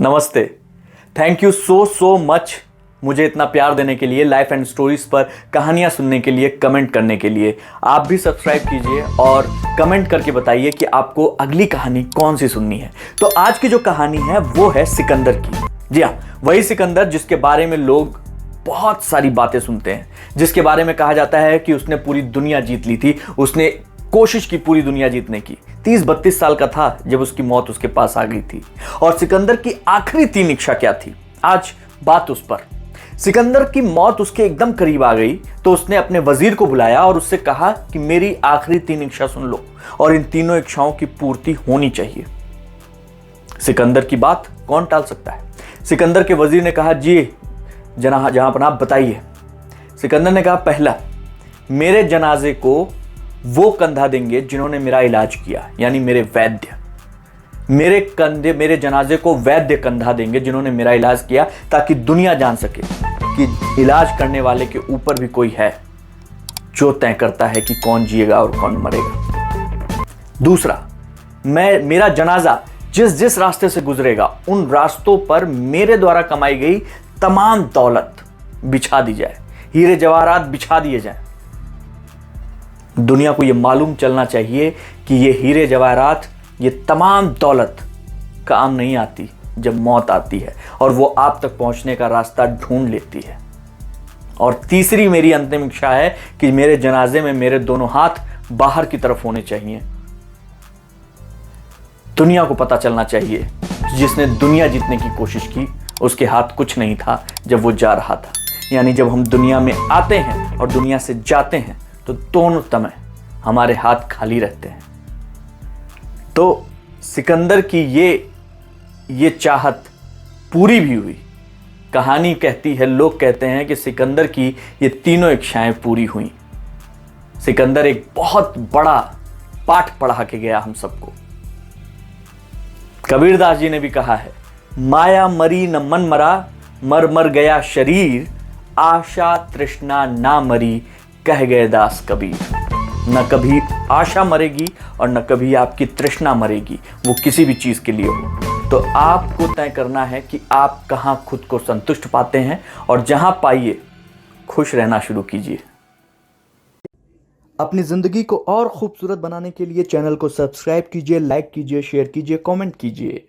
नमस्ते। Thank you so much मुझे इतना प्यार देने के लिए, लाइफ एंड स्टोरीज पर कहानियां सुनने के लिए, कमेंट करने के लिए। आप भी सब्सक्राइब कीजिए और कमेंट करके बताइए कि आपको अगली कहानी कौन सी सुननी है। तो आज की जो कहानी है वो है सिकंदर की। जी हाँ, वही सिकंदर जिसके बारे में लोग बहुत सारी बातें सुनते हैं, जिसके बारे में कहा जाता है कि उसने पूरी दुनिया जीत ली थी। उसने कोशिश की पूरी दुनिया जीतने की। 30-32 साल का था जब उसकी मौत उसके पास आ गई थी। और सिकंदर की आखिरी 3 इच्छा क्या थी, आज बात उस पर। सिकंदर की मौत उसके एकदम करीब आ गई तो उसने अपने वजीर को बुलाया और उससे कहा कि मेरी आखिरी 3 इच्छा सुन लो और इन तीनों इच्छाओं की पूर्ति होनी चाहिए। सिकंदर की बात कौन टाल सकता है। सिकंदर के वजीर ने कहा, जी जहां पर आप बताइए। सिकंदर ने कहा, पहला, मेरे जनाजे को वो कंधा देंगे जिन्होंने मेरा इलाज किया, यानी मेरे वैद्य। मेरे जनाजे को वैद्य कंधा देंगे जिन्होंने मेरा इलाज किया, ताकि दुनिया जान सके कि इलाज करने वाले के ऊपर भी कोई है जो तय करता है कि कौन जिएगा और कौन मरेगा। दूसरा, मेरा जनाजा जिस रास्ते से गुजरेगा उन रास्तों पर मेरे द्वारा कमाई गई तमाम दौलत बिछा दी जाए, हीरे जवाहरात बिछा दिए जाए। दुनिया को यह मालूम चलना चाहिए कि ये हीरे जवाहरात, ये तमाम दौलत काम नहीं आती जब मौत आती है और वो आप तक पहुंचने का रास्ता ढूंढ लेती है। और तीसरी मेरी अंतिम इच्छा है कि मेरे जनाजे में मेरे दोनों हाथ बाहर की तरफ होने चाहिए। दुनिया को पता चलना चाहिए जिसने दुनिया जीतने की कोशिश की उसके हाथ कुछ नहीं था जब वो जा रहा था। यानी जब हम दुनिया में आते हैं और दुनिया से जाते हैं तो दोनों समय हमारे हाथ खाली रहते हैं। तो सिकंदर की ये चाहत पूरी भी हुई। कहानी कहती है, लोग कहते हैं कि सिकंदर की ये तीनों इच्छाएं पूरी हुई। सिकंदर एक बहुत बड़ा पाठ पढ़ा के गया हम सबको। कबीरदास जी ने भी कहा है, माया मरी न मन मरा, मर गया शरीर, आशा तृष्णा ना मरी, कह गए दास कबीर। न कभी आशा मरेगी और न कभी आपकी तृष्णा मरेगी, वो किसी भी चीज के लिए हो। तो आपको तय करना है कि आप कहां खुद को संतुष्ट पाते हैं और जहां पाइए खुश रहना शुरू कीजिए। अपनी जिंदगी को और खूबसूरत बनाने के लिए चैनल को सब्सक्राइब कीजिए, लाइक कीजिए, शेयर कीजिए, कमेंट कीजिए।